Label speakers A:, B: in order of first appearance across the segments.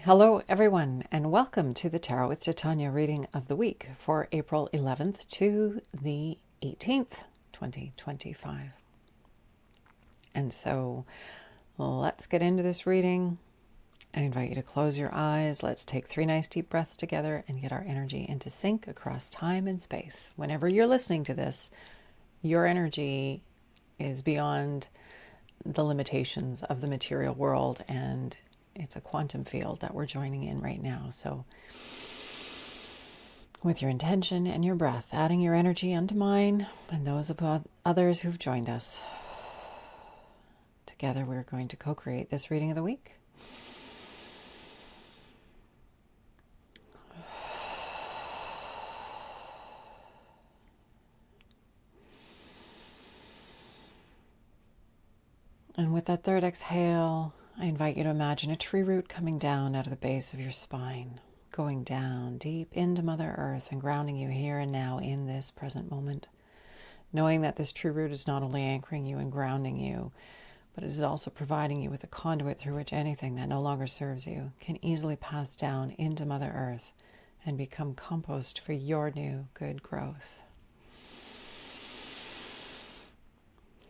A: Hello everyone, and welcome to the Tarot with Titania reading of the week for April 11th to the 18th, 2025. And so let's get into this reading. I invite you to close your eyes. Let's take 3 nice deep breaths together and get our energy into sync across time and space. Whenever you're listening to this, your energy is beyond the limitations of the material world, and it's a quantum field that we're joining in right now. So with your intention and your breath, adding your energy unto mine and those of others who've joined us, together we're going to co-create this reading of the week. And with that third exhale, I invite you to imagine a tree root coming down out of the base of your spine, going down deep into Mother Earth and grounding you here and now in this present moment, knowing that this tree root is not only anchoring you and grounding you, but it is also providing you with a conduit through which anything that no longer serves you can easily pass down into Mother Earth and become compost for your new good growth.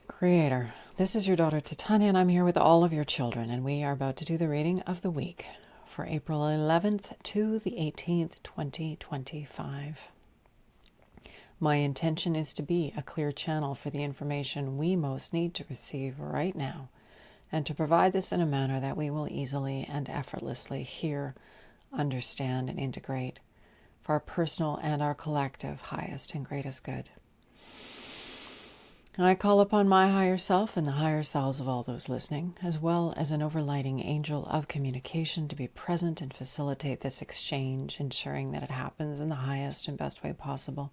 A: Creator, this is your daughter Titania, and I'm here with all of your children, and we are about to do the reading of the week for April 11th to the 18th, 2025. My intention is to be a clear channel for the information we most need to receive right now, and to provide this in a manner that we will easily and effortlessly hear, understand, and integrate for our personal and our collective highest and greatest good. I call upon my higher self and the higher selves of all those listening, as well as an overlighting angel of communication, to be present and facilitate this exchange, ensuring that it happens in the highest and best way possible,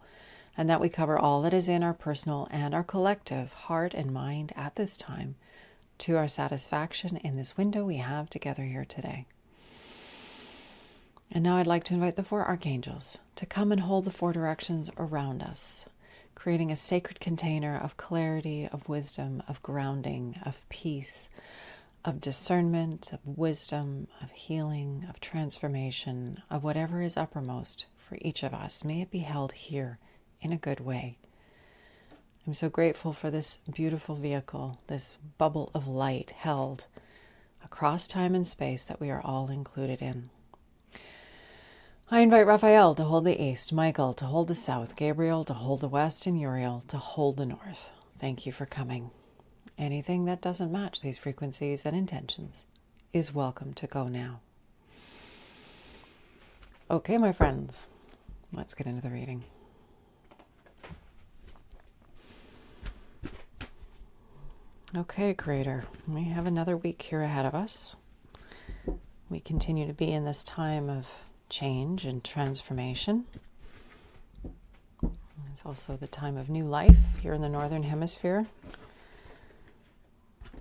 A: and that we cover all that is in our personal and our collective heart and mind at this time, to our satisfaction in this window we have together here today. And now I'd like to invite the 4 archangels to come and hold the 4 directions around us, creating a sacred container of clarity, of wisdom, of grounding, of peace, of discernment, of wisdom, of healing, of transformation, of whatever is uppermost for each of us. May it be held here in a good way. I'm so grateful for this beautiful vehicle, this bubble of light held across time and space that we are all included in. I invite Raphael to hold the east, Michael to hold the south, Gabriel to hold the west, and Uriel to hold the north. Thank you for coming. Anything that doesn't match these frequencies and intentions is welcome to go now. Okay, my friends, let's get into the reading. Okay, Creator, we have another week here ahead of us. We continue to be in this time of change and transformation. It's also the time of new life here in the Northern Hemisphere.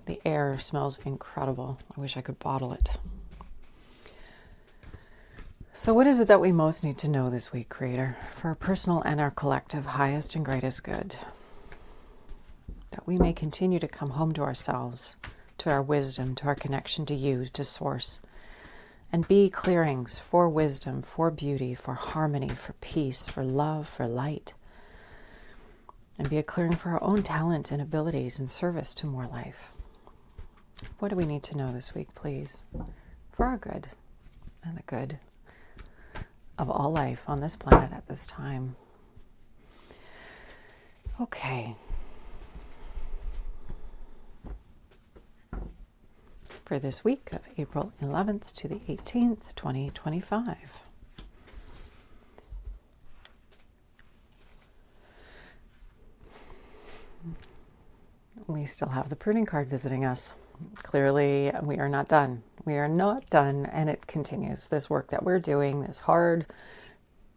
A: The air smells incredible. I wish I could bottle it. So what is it that we most need to know this week, Creator, for our personal and our collective highest and greatest good? That we may continue to come home to ourselves, to our wisdom, to our connection to you, to Source, and be clearings for wisdom, for beauty, for harmony, for peace, for love, for light. And be a clearing for our own talent and abilities in service to more life. What do we need to know this week, please? For our good and the good of all life on this planet at this time. Okay. For this week of April 11th to the 18th, 2025. We still have the pruning card visiting us. Clearly, we are not done. We are not done, and it continues. This work that we're doing, this hard,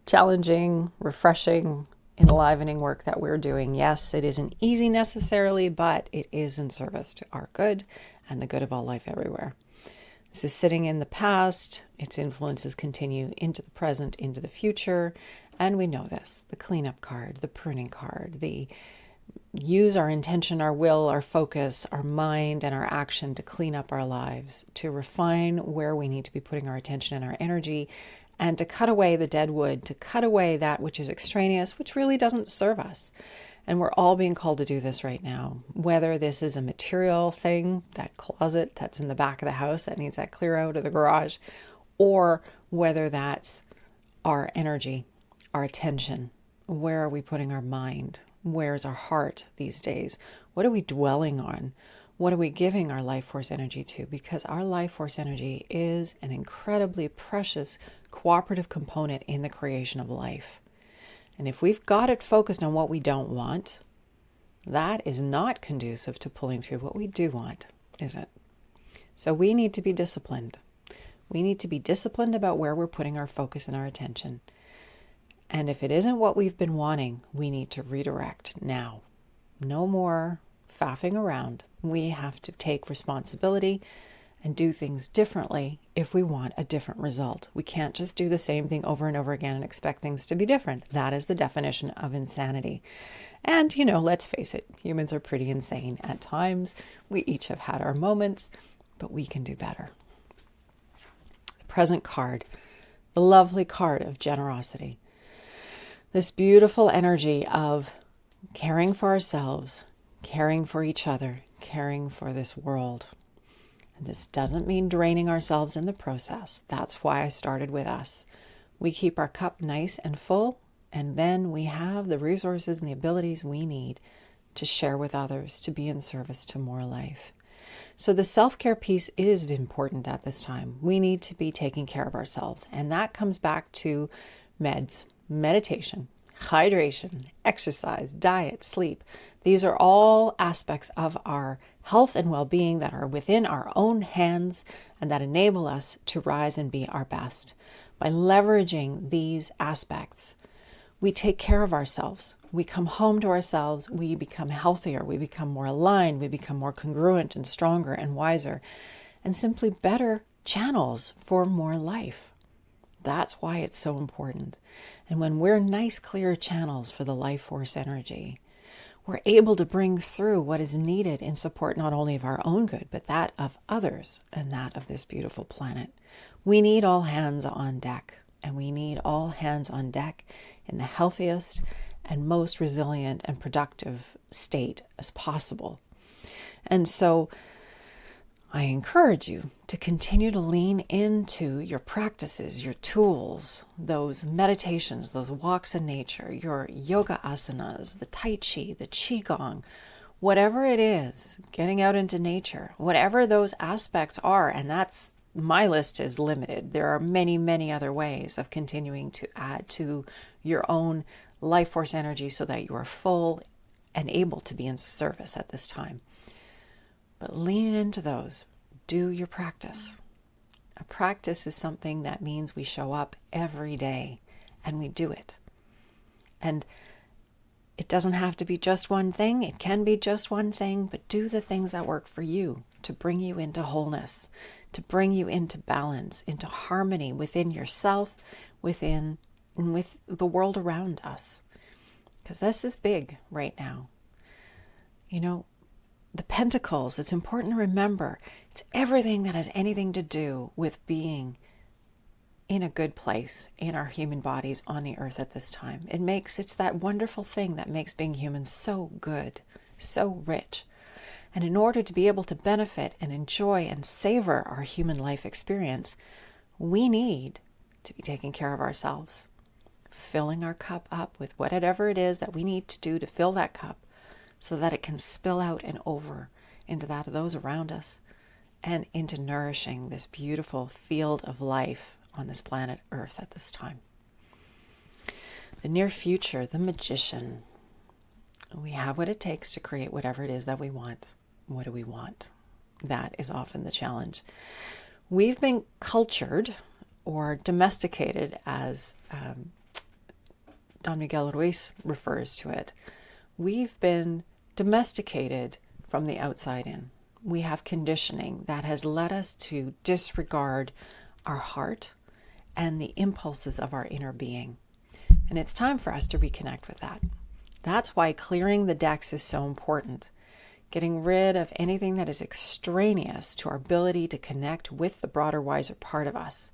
A: challenging, refreshing, enlivening work that we're doing. Yes, it isn't easy necessarily, but it is in service to our good and the good of all life everywhere. This is sitting in the past. Its influences continue into the present, into the future. And we know this, the cleanup card, the pruning card, the use our intention, our will, our focus, our mind, and our action to clean up our lives, to refine where we need to be putting our attention and our energy, and to cut away the dead wood, to cut away that which is extraneous, which really doesn't serve us. And we're all being called to do this right now, whether this is a material thing, that closet that's in the back of the house that needs that clear out of the garage, or whether that's our energy, our attention. Where are we putting our mind? Where's our heart these days? What are we dwelling on? What are we giving our life force energy to? Because our life force energy is an incredibly precious cooperative component in the creation of life. And if we've got it focused on what we don't want, that is not conducive to pulling through what we do want, is it? So we need to be disciplined. We need to be disciplined about where we're putting our focus and our attention. And if it isn't what we've been wanting, we need to redirect now. No more faffing around. We have to take responsibility and do things differently if we want a different result. We can't just do the same thing over and over again and expect things to be different. That is the definition of insanity. And, let's face it, humans are pretty insane at times. We each have had our moments, but we can do better. The present card, the lovely card of generosity. This beautiful energy of caring for ourselves, caring for each other, caring for this world. And this doesn't mean draining ourselves in the process. That's why I started with us. We keep our cup nice and full, and then we have the resources and the abilities we need to share with others, to be in service to more life. So the self-care piece is important at this time. We need to be taking care of ourselves. And that comes back to meds, meditation, hydration, exercise, diet, sleep. These are all aspects of our health and well-being that are within our own hands and that enable us to rise and be our best. By leveraging these aspects, we take care of ourselves. We come home to ourselves. We become healthier. We become more aligned. We become more congruent and stronger and wiser and simply better channels for more life. That's why it's so important. And when we're nice, clear channels for the life force energy, we're able to bring through what is needed in support not only of our own good, but that of others and that of this beautiful planet. We need all hands on deck, and we need all hands on deck in the healthiest and most resilient and productive state as possible. And so I encourage you to continue to lean into your practices, your tools, those meditations, those walks in nature, your yoga asanas, the tai chi, the qigong, whatever it is, getting out into nature, whatever those aspects are. And that's, my list is limited. There are many, many other ways of continuing to add to your own life force energy so that you are full and able to be in service at this time. But lean into those. Do your practice. A practice is something that means we show up every day and we do it. And it doesn't have to be just one thing. It can be just one thing, but do the things that work for you to bring you into wholeness, to bring you into balance, into harmony within yourself, with the world around us. Because this is big right now. The pentacles, it's important to remember, it's everything that has anything to do with being in a good place in our human bodies on the earth at this time. It's that wonderful thing that makes being human so good, so rich. And in order to be able to benefit and enjoy and savor our human life experience, we need to be taking care of ourselves, filling our cup up with whatever it is that we need to do to fill that cup, so that it can spill out and over into that of those around us and into nourishing this beautiful field of life on this planet Earth at this time. The near future, the magician. We have what it takes to create whatever it is that we want. What do we want? That is often the challenge. We've been cultured or domesticated, as Don Miguel Ruiz refers to it. We've been domesticated from the outside in. We have conditioning that has led us to disregard our heart and the impulses of our inner being. And it's time for us to reconnect with that. That's why clearing the decks is so important. Getting rid of anything that is extraneous to our ability to connect with the broader, wiser part of us.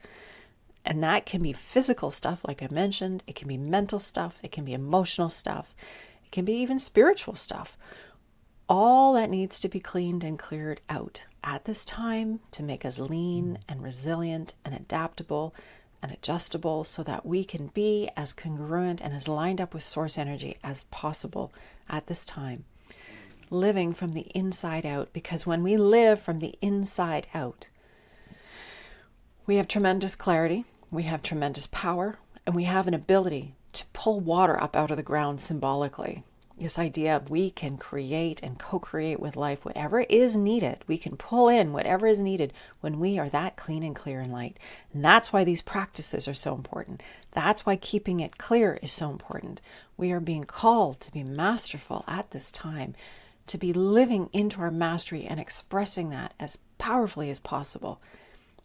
A: And that can be physical stuff, like I mentioned. It can be mental stuff. It can be emotional stuff. It can be even spiritual stuff. All that needs to be cleaned and cleared out at this time to make us lean and resilient and adaptable and adjustable so that we can be as congruent and as lined up with source energy as possible at this time. Living from the inside out, because when we live from the inside out, we have tremendous clarity, we have tremendous power, and we have an ability to pull water up out of the ground symbolically. This idea of we can create and co-create with life whatever is needed. We can pull in whatever is needed when we are that clean and clear and light. And that's why these practices are so important. That's why keeping it clear is so important. We are being called to be masterful at this time, to be living into our mastery and expressing that as powerfully as possible.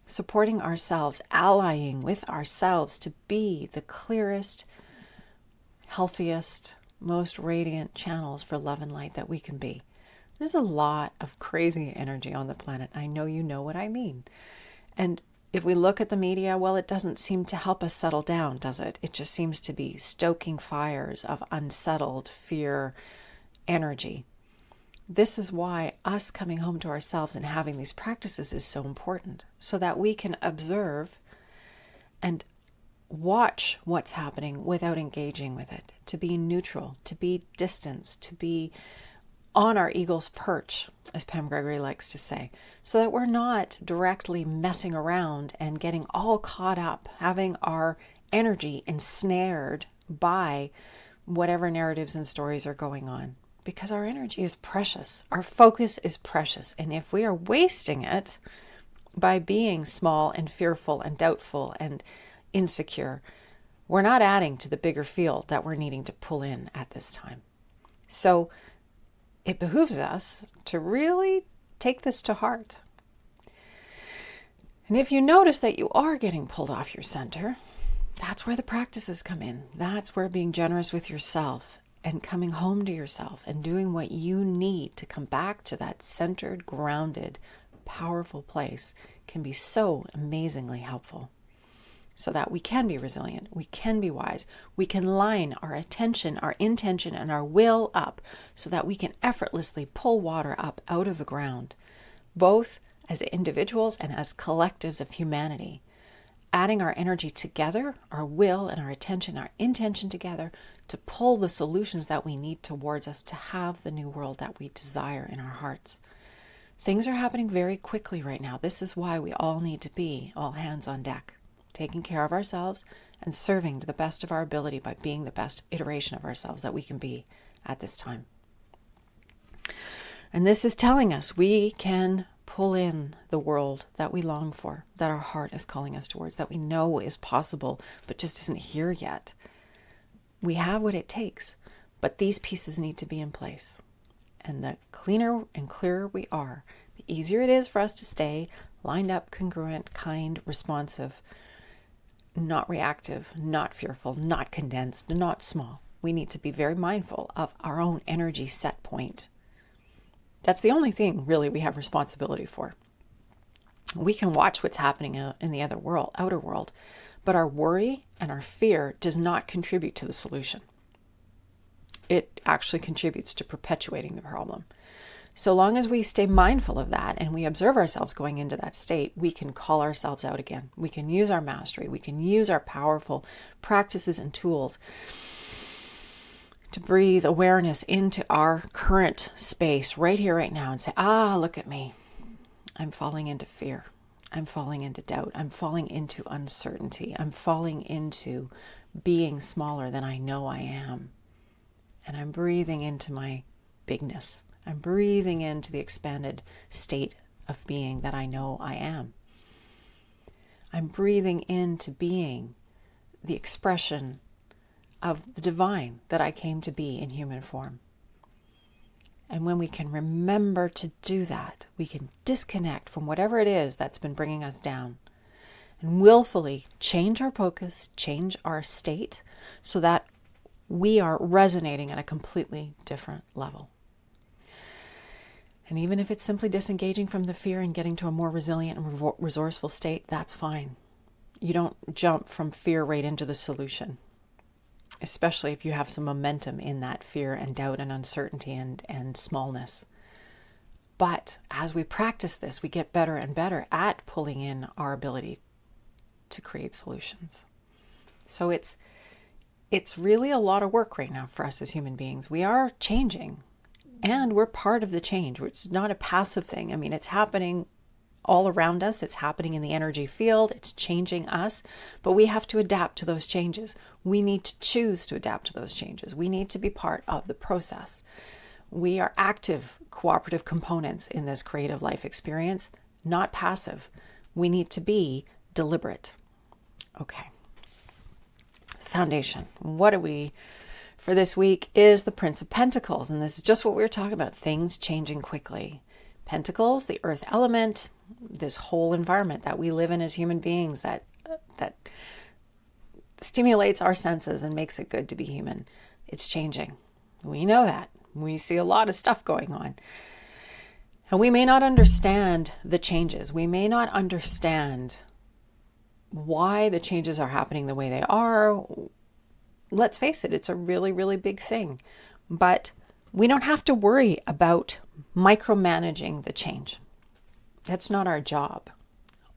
A: Supporting ourselves, allying with ourselves to be the clearest, healthiest, most radiant channels for love and light that we can be. There's a lot of crazy energy on the planet. I know you know what I mean. And if we look at the media, well, it doesn't seem to help us settle down, does it? It just seems to be stoking fires of unsettled fear energy. This is why us coming home to ourselves and having these practices is so important, so that we can observe and watch what's happening without engaging with it, to be neutral, to be distanced, to be on our eagle's perch, as Pam Gregory likes to say, so that we're not directly messing around and getting all caught up, having our energy ensnared by whatever narratives and stories are going on. Because our energy is precious, our focus is precious, and if we are wasting it by being small and fearful and doubtful and insecure, we're not adding to the bigger field that we're needing to pull in at this time. So it behooves us to really take this to heart. And if you notice that you are getting pulled off your center, that's where the practices come in. That's where being generous with yourself and coming home to yourself and doing what you need to come back to that centered, grounded, powerful place can be so amazingly helpful. So that we can be resilient, we can be wise, we can line our attention, our intention, and our will up so that we can effortlessly pull water up out of the ground, both as individuals and as collectives of humanity. Adding our energy together, our will and our attention, our intention together to pull the solutions that we need towards us to have the new world that we desire in our hearts. Things are happening very quickly right now. This is why we all need to be all hands on deck, taking care of ourselves and serving to the best of our ability by being the best iteration of ourselves that we can be at this time. And this is telling us we can pull in the world that we long for, that our heart is calling us towards, that we know is possible, but just isn't here yet. We have what it takes, but these pieces need to be in place. And the cleaner and clearer we are, the easier it is for us to stay lined up, congruent, kind, responsive, not reactive, not fearful, not condensed, not small. We need to be very mindful of our own energy set point. That's the only thing really we have responsibility for. We can watch what's happening in the outer world, but our worry and our fear does not contribute to the solution. It actually contributes to perpetuating the problem. So long as we stay mindful of that and we observe ourselves going into that state, we can call ourselves out again. We can use our mastery. We can use our powerful practices and tools to breathe awareness into our current space right here, right now, and say, look at me. I'm falling into fear. I'm falling into doubt. I'm falling into uncertainty. I'm falling into being smaller than I know I am. And I'm breathing into my bigness. I'm breathing into the expanded state of being that I know I am. I'm breathing into being the expression of the divine that I came to be in human form. And when we can remember to do that, we can disconnect from whatever it is that's been bringing us down and willfully change our focus, change our state so that We are resonating at a completely different level. And even if it's simply disengaging from the fear and getting to a more resilient and resourceful state, that's fine. You don't jump from fear right into the solution, especially if you have some momentum in that fear and doubt and uncertainty and smallness. But as we practice this, we get better and better at pulling in our ability to create solutions. So it's really a lot of work right now for us as human beings. We are changing. And we're part of the change. It's not a passive thing. I mean, it's happening all around us. It's happening in the energy field. It's changing us. But we have to adapt to those changes. We need to choose to adapt to those changes. We need to be part of the process. We are active, cooperative components in this creative life experience, not passive. We need to be deliberate. Okay. Foundation. What do we... for this week is the Prince of Pentacles. And this is just what we were talking about, things changing quickly. Pentacles, the earth element, this whole environment that we live in as human beings that stimulates our senses and makes it good to be human. It's changing. We know that. We see a lot of stuff going on. And we may not understand the changes. We may not understand why the changes are happening the way they are. Let's face it, it's a really, really big thing. But we don't have to worry about micromanaging the change. That's not our job.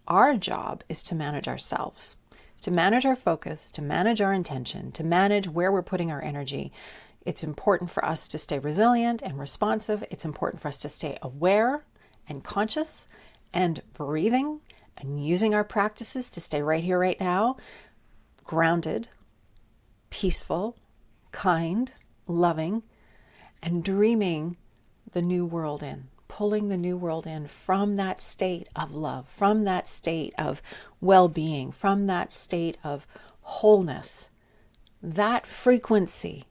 A: Our job is to manage ourselves, to manage our focus, to manage our intention, to manage where we're putting our energy. It's important for us to stay resilient and responsive. It's important for us to stay aware and conscious and breathing and using our practices to stay right here, right now, grounded, peaceful, kind, loving, and dreaming the new world in, pulling the new world in from that state of love, from that state of well-being, from that state of wholeness. That frequency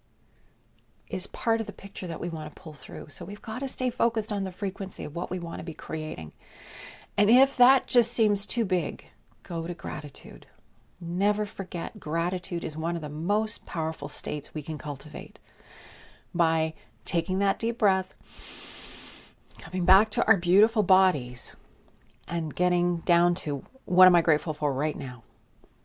A: is part of the picture that we want to pull through. So we've got to stay focused on the frequency of what we want to be creating. And if that just seems too big, go to gratitude. Never forget, gratitude is one of the most powerful states we can cultivate. By taking that deep breath, coming back to our beautiful bodies, and getting down to what am I grateful for right now?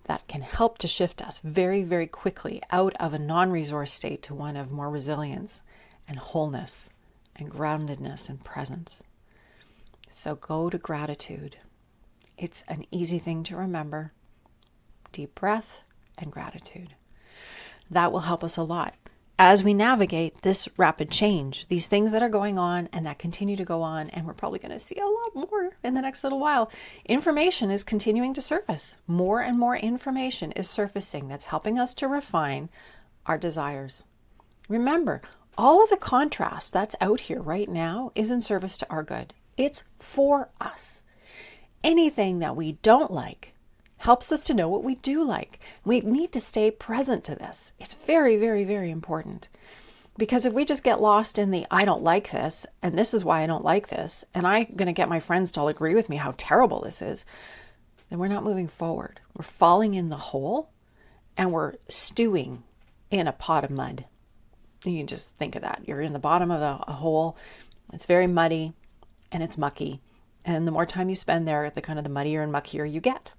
A: That can help to shift us very, very quickly out of a non-resource state to one of more resilience and wholeness and groundedness and presence. So go to gratitude. It's an easy thing to remember. Deep breath and gratitude. That will help us a lot as we navigate this rapid change, these things that are going on and that continue to go on, and we're probably going to see a lot more in the next little while. Information is continuing to surface. More and more information is surfacing that's helping us to refine our desires. Remember, all of the contrast that's out here right now is in service to our good. It's for us. Anything that we don't like helps us to know what we do like. We need to stay present to this. It's very, very, very important. Because if we just get lost in the, I don't like this, and this is why I don't like this, and I'm going to get my friends to all agree with me how terrible this is, then we're not moving forward. We're falling in the hole, and we're stewing in a pot of mud. You can just think of that. You're in the bottom of a hole. It's very muddy, and it's mucky. And the more time you spend there, the muddier and muckier you get.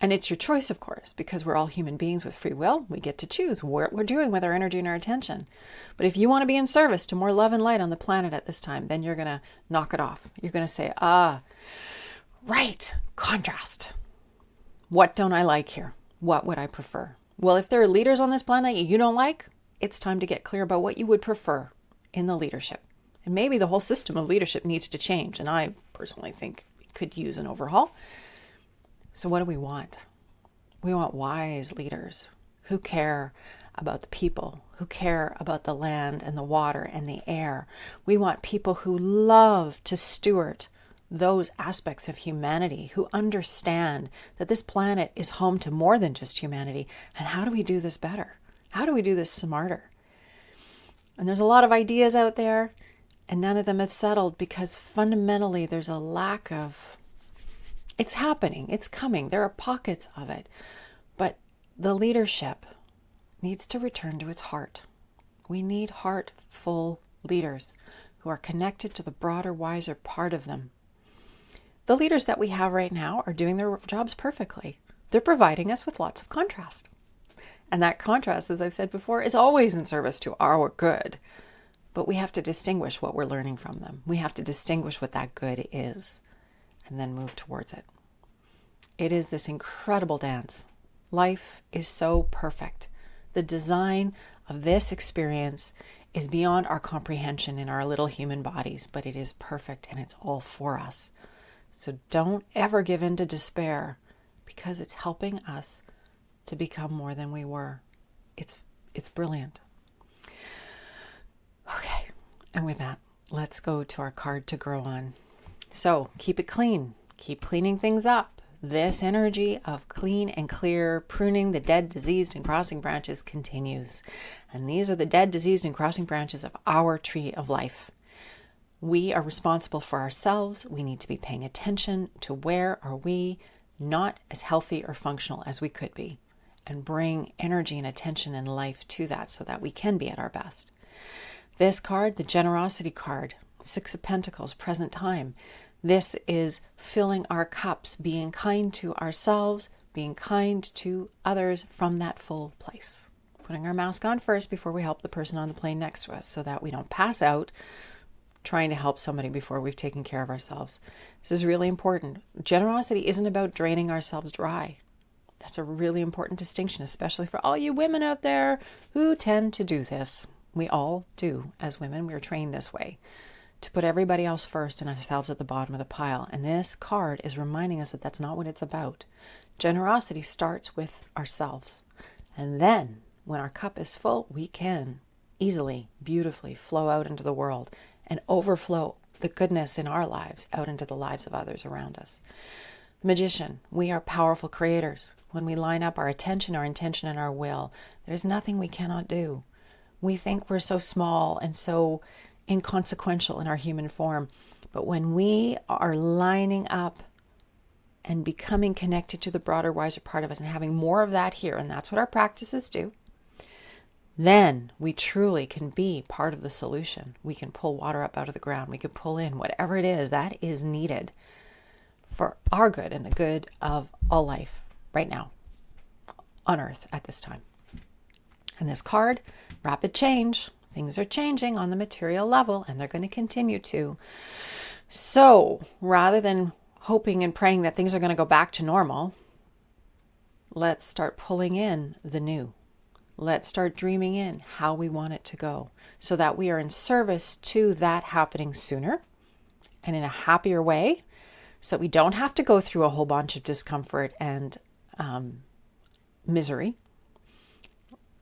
A: And it's your choice, of course, because we're all human beings with free will. We get to choose what we're doing with our energy and our attention. But if you want to be in service to more love and light on the planet at this time, then you're going to knock it off. You're going to say, right, contrast. What don't I like here? What would I prefer? Well, if there are leaders on this planet you don't like, it's time to get clear about what you would prefer in the leadership. And maybe the whole system of leadership needs to change. And I personally think it could use an overhaul. So what do we want? We want wise leaders who care about the people, who care about the land and the water and the air. We want people who love to steward those aspects of humanity, who understand that this planet is home to more than just humanity. And how do we do this better? How do we do this smarter? And there's a lot of ideas out there, and none of them have settled because fundamentally there's a lack of... It's happening. It's coming. There are pockets of it. But the leadership, needs to return to its heart. We need heartful leaders who are connected to the broader, wiser part of them. The leaders that we have right now are doing their jobs perfectly. They're providing us with lots of contrast. And that contrast, as I've said before, is always in service to our good. But we have to distinguish what we're learning from them. We have to distinguish what that good is and then move towards it. It is this incredible dance. Life is so perfect. The design of this experience is beyond our comprehension in our little human bodies, but it is perfect and it's all for us. So don't ever give in to despair, because it's helping us to become more than we were. It's brilliant. Okay, and with that, let's go to our card to grow on. So keep it clean. Keep cleaning things up. This energy of clean and clear, pruning the dead, diseased, and crossing branches continues. And these are the dead, diseased, and crossing branches of our tree of life. We are responsible for ourselves. We need to be paying attention to where are we not as healthy or functional as we could be, and bring energy and attention and life to that so that we can be at our best. This card, the generosity card, 6 of Pentacles, present time. This is filling our cups, being kind to ourselves, being kind to others from that full place. Putting our mask on first before we help the person on the plane next to us so that we don't pass out trying to help somebody before we've taken care of ourselves. This is really important. Generosity isn't about draining ourselves dry. That's a really important distinction, especially for all you women out there who tend to do this. We all do. As women, we are trained this way, to put everybody else first and ourselves at the bottom of the pile. And this card is reminding us that that's not what it's about. Generosity starts with ourselves. And then, when our cup is full, we can easily, beautifully flow out into the world and overflow the goodness in our lives out into the lives of others around us. The Magician, we are powerful creators. When we line up our attention, our intention, and our will, there's nothing we cannot do. We think we're so small and so inconsequential in our human form. But when we are lining up and becoming connected to the broader, wiser part of us and having more of that here, and that's what our practices do, then we truly can be part of the solution. We can pull water up out of the ground. We can pull in whatever it is that is needed for our good and the good of all life right now on Earth at this time. And this card, rapid change. Things are changing on the material level, and they're going to continue to. So rather than hoping and praying that things are going to go back to normal, let's start pulling in the new. Let's start dreaming in how we want it to go so that we are in service to that happening sooner and in a happier way, so that we don't have to go through a whole bunch of discomfort and misery.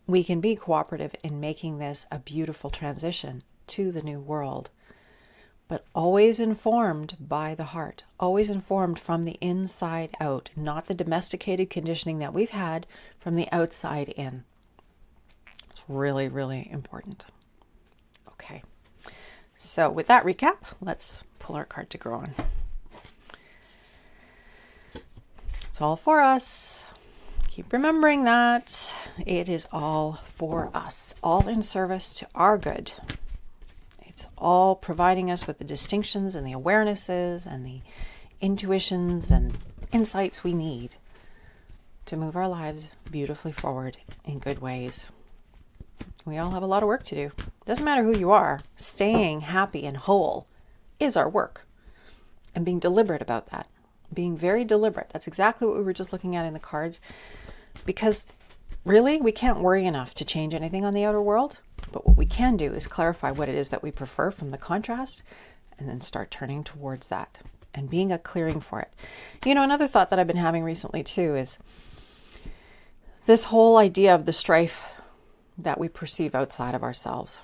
A: We can be cooperative in making this a beautiful transition to the new world, but always informed by the heart, always informed from the inside out, not the domesticated conditioning that we've had from the outside in. It's really, really important. Okay, so with that recap, let's pull our card to grow on. It's all for us. Keep remembering that it is all for us, all in service to our good. It's all providing us with the distinctions and the awarenesses and the intuitions and insights we need to move our lives beautifully forward in good ways. We all have a lot of work to do. Doesn't matter who you are, staying happy and whole is our work. And being deliberate about that. Being very deliberate. That's exactly what we were just looking at in the cards. Because really, we can't worry enough to change anything on the outer world. But what we can do is clarify what it is that we prefer from the contrast and then start turning towards that and being a clearing for it. You know, another thought that I've been having recently too is this whole idea of the strife that we perceive outside of ourselves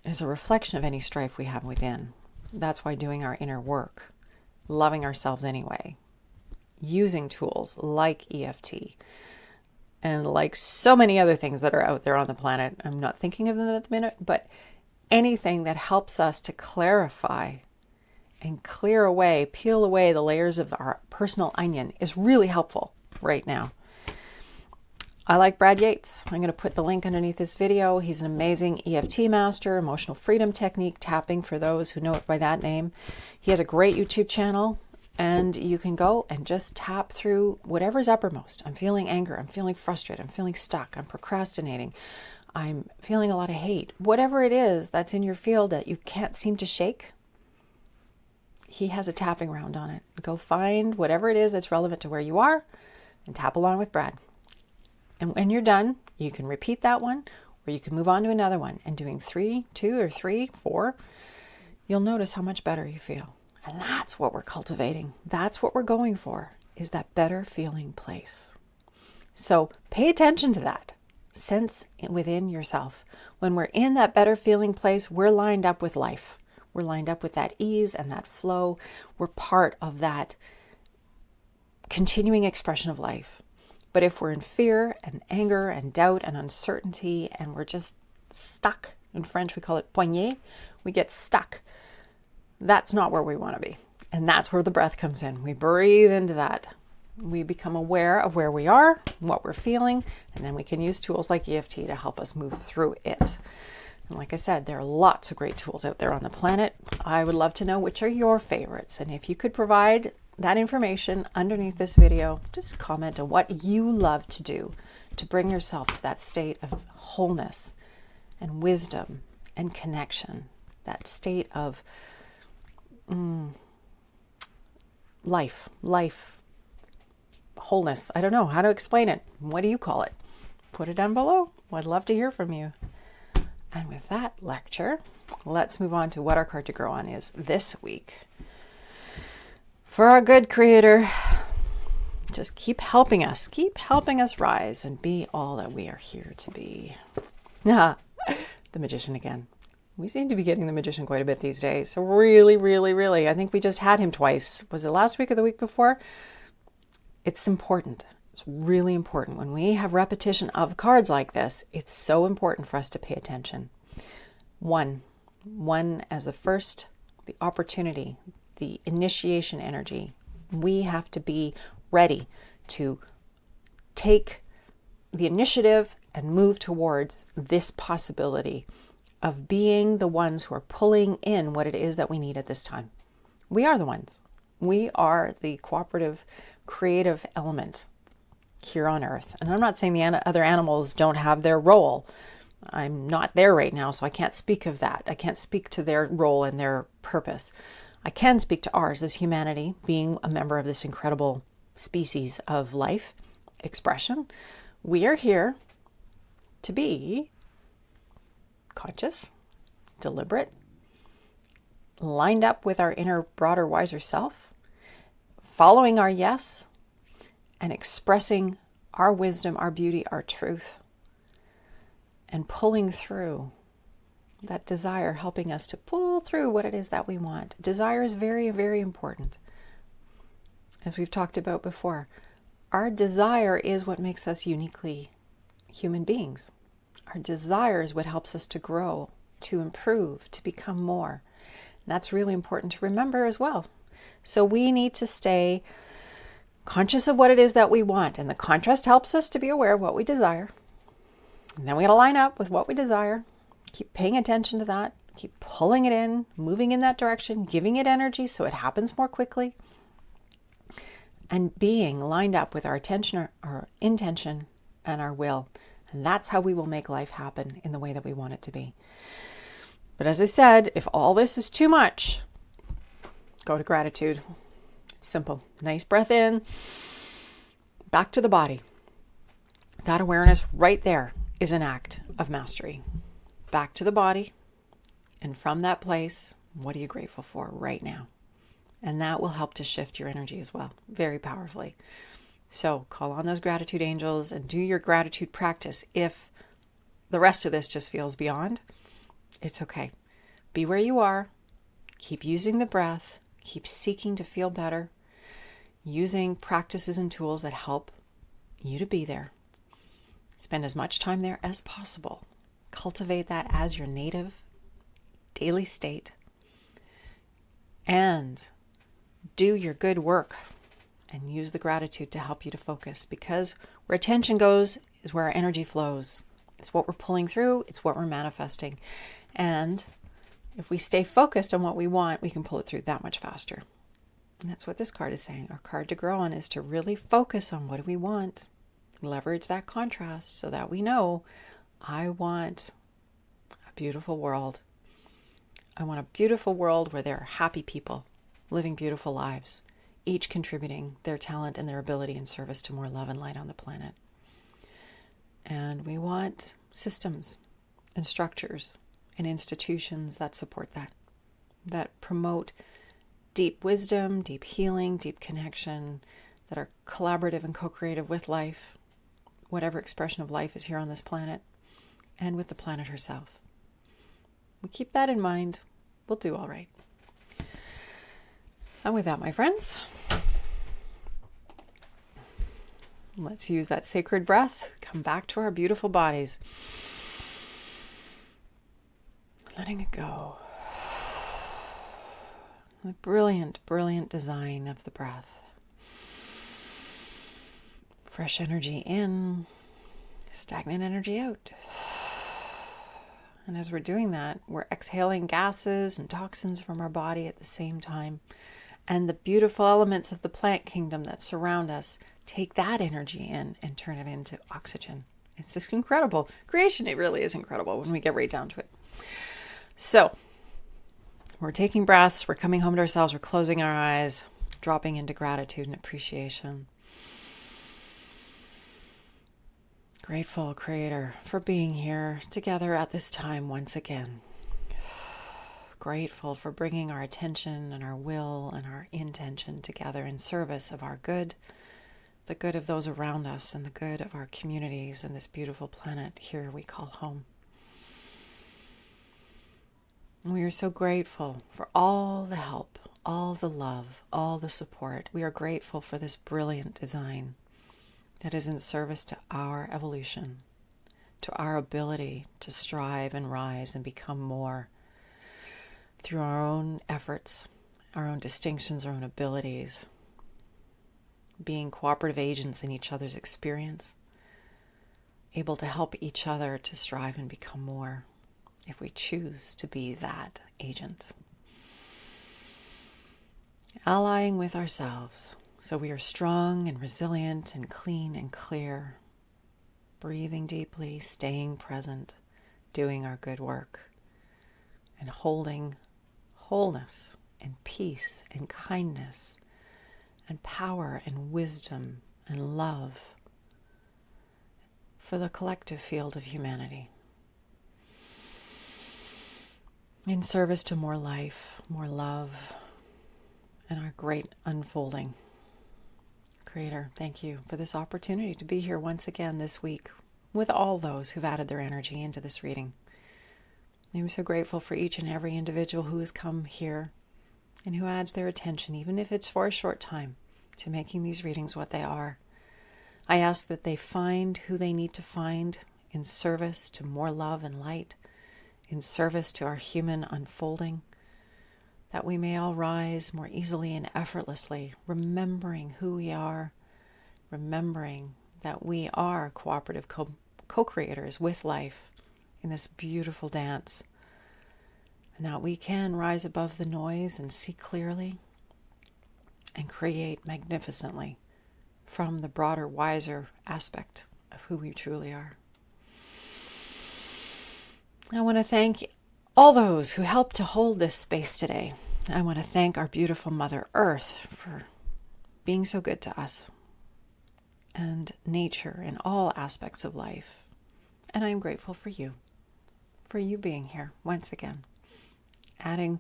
A: is a reflection of any strife we have within. That's why doing our inner work, loving ourselves anyway, using tools like EFT, and like so many other things that are out there on the planet. I'm not thinking of them at the minute, but anything that helps us to clarify and clear away, peel away the layers of our personal onion is really helpful right now. I like Brad Yates. I'm going to put the link underneath this video. He's an amazing EFT master, emotional freedom technique, tapping for those who know it by that name. He has a great YouTube channel, and you can go and just tap through whatever's uppermost. I'm feeling anger. I'm feeling frustrated. I'm feeling stuck. I'm procrastinating. I'm feeling a lot of hate. Whatever it is that's in your field that you can't seem to shake, he has a tapping round on it. Go find whatever it is that's relevant to where you are and tap along with Brad. And when you're done, you can repeat that one, or you can move on to another one. And doing 3, 2 or 3, 4, you'll notice how much better you feel. And that's what we're cultivating. That's what we're going for, is that better feeling place. So pay attention to that. Sense within yourself. When we're in that better feeling place, we're lined up with life. We're lined up with that ease and that flow. We're part of that continuing expression of life. But if we're in fear and anger and doubt and uncertainty and we're just stuck, in French we call it poigné, we get stuck. That's not where we want to be. And that's where the breath comes in. We breathe into that. We become aware of where we are, what we're feeling, and then we can use tools like EFT to help us move through it. And like I said, there are lots of great tools out there on the planet. I would love to know which are your favorites. And if you could provide that information underneath this video, just comment on what you love to do to bring yourself to that state of wholeness and wisdom and connection, that state of life, wholeness. I don't know how to explain it. What do you call it? Put it down below. I'd love to hear from you. And with that rise, let's move on to what our card to grow on is this week. For our good Creator, just keep helping us rise and be all that we are here to be. The Magician again. We seem to be getting the Magician quite a bit these days. So really, I think we just had him twice. Was it last week or the week before? It's important. It's really important. When we have repetition of cards like this, it's so important for us to pay attention. One as the opportunity, the initiation energy. We have to be ready to take the initiative and move towards this possibility of being the ones who are pulling in what it is that we need at this time. We are the ones. We are the cooperative, creative element here on Earth. And I'm not saying the other animals don't have their role. I'm not there right now, so I can't speak of that. I can't speak to their role and their purpose. I can speak to ours as humanity, being a member of this incredible species of life expression. We are here to be conscious, deliberate, lined up with our inner, broader, wiser self, following our yes, and expressing our wisdom, our beauty, our truth, and pulling through that desire, helping us to pull through what it is that we want. Desire is very, very important. As we've talked about before, our desire is what makes us uniquely human beings. Our desire is what helps us to grow, to improve, to become more. And that's really important to remember as well. So we need to stay conscious of what it is that we want. And the contrast helps us to be aware of what we desire. And then we got to line up with what we desire. Keep paying attention to that. Keep pulling it in, moving in that direction, giving it energy so it happens more quickly. And being lined up with our attention, our intention, and our will. And that's how we will make life happen in the way that we want it to be. But as I said, if all this is too much, go to gratitude. It's simple. Nice breath in, back to the body. That awareness right there is an act of mastery. Back to the body. And from that place, what are you grateful for right now? And that will help to shift your energy as well, very powerfully. So call on those gratitude angels and do your gratitude practice. If the rest of this just feels beyond, it's okay. Be where you are. Keep using the breath. Keep seeking to feel better. Using practices and tools that help you to be there. Spend as much time there as possible. Cultivate that as your native daily state. And do your good work and use the gratitude to help you to focus, because where attention goes is where our energy flows. It's what we're pulling through. It's what we're manifesting. And if we stay focused on what we want, we can pull it through that much faster. And that's what this card is saying. Our card to grow on is to really focus on what do we want. Leverage that contrast so that we know, I want a beautiful world. I want a beautiful world where there are happy people living beautiful lives, each contributing their talent and their ability in service to more love and light on the planet. And we want systems and structures and institutions that support that, that promote deep wisdom, deep healing, deep connection, that are collaborative and co-creative with life, whatever expression of life is here on this planet, and with the planet herself. We keep that in mind, we'll do all right. And with that, my friends, let's use that sacred breath, come back to our beautiful bodies. Letting it go. The brilliant, brilliant design of the breath. Fresh energy in, stagnant energy out. And as we're doing that, we're exhaling gases and toxins from our body at the same time. And the beautiful elements of the plant kingdom that surround us take that energy in and turn it into oxygen. It's just incredible. Creation, it really is incredible when we get right down to it. So, we're taking breaths, we're coming home to ourselves, we're closing our eyes, dropping into gratitude and appreciation. Grateful, Creator, for being here together at this time once again. Grateful for bringing our attention and our will and our intention together in service of our good, the good of those around us, and the good of our communities and this beautiful planet here we call home. And we are so grateful for all the help, all the love, all the support. We are grateful for this brilliant design that is in service to our evolution, to our ability to strive and rise and become more through our own efforts, our own distinctions, our own abilities, being cooperative agents in each other's experience, able to help each other to strive and become more if we choose to be that agent. Allying with ourselves so we are strong and resilient and clean and clear, breathing deeply, staying present, doing our good work, and holding wholeness and peace and kindness and power and wisdom and love for the collective field of humanity. In service to more life, more love, and our great unfolding. Creator, thank you for this opportunity to be here once again this week with all those who've added their energy into this reading. I'm so grateful for each and every individual who has come here and who adds their attention, even if it's for a short time, to making these readings what they are. I ask that they find who they need to find in service to more love and light, in service to our human unfolding, that we may all rise more easily and effortlessly, remembering who we are, remembering that we are cooperative co-creators with life in this beautiful dance, and that we can rise above the noise and see clearly and create magnificently from the broader, wiser aspect of who we truly are. I want to thank all those who helped to hold this space today. I want to thank our beautiful Mother Earth for being so good to us, and nature in all aspects of life. And I'm grateful for you being here once again, adding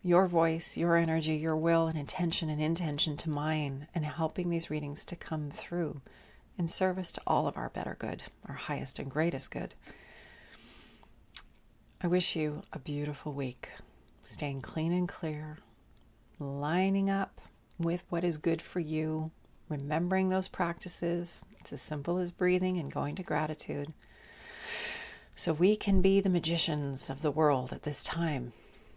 A: your voice, your energy, your will and intention to mine, and helping these readings to come through in service to all of our better good, our highest and greatest good. I wish you a beautiful week, staying clean and clear, lining up with what is good for you, remembering those practices. It's as simple as breathing and going to gratitude, so we can be the magicians of the world at this time,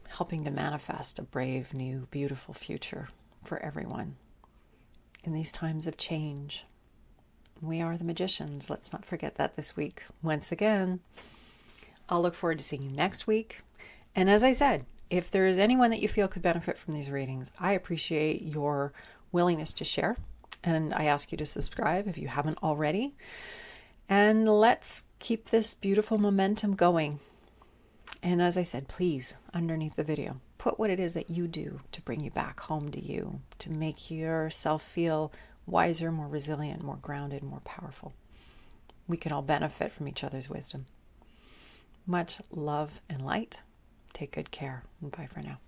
A: helping to manifest a brave, new, beautiful future for everyone. in these times of change. We are the magicians. Let's not forget that this week. Once again, I'll look forward to seeing you next week. And as I said, if there is anyone that you feel could benefit from these readings, I appreciate your willingness to share. And I ask you to subscribe if you haven't already. And let's keep this beautiful momentum going. And as I said, please, underneath the video, put what it is that you do to bring you back home to you, to make yourself feel wiser, more resilient, more grounded, more powerful. We can all benefit from each other's wisdom. Much love and light. Take good care, and bye for now.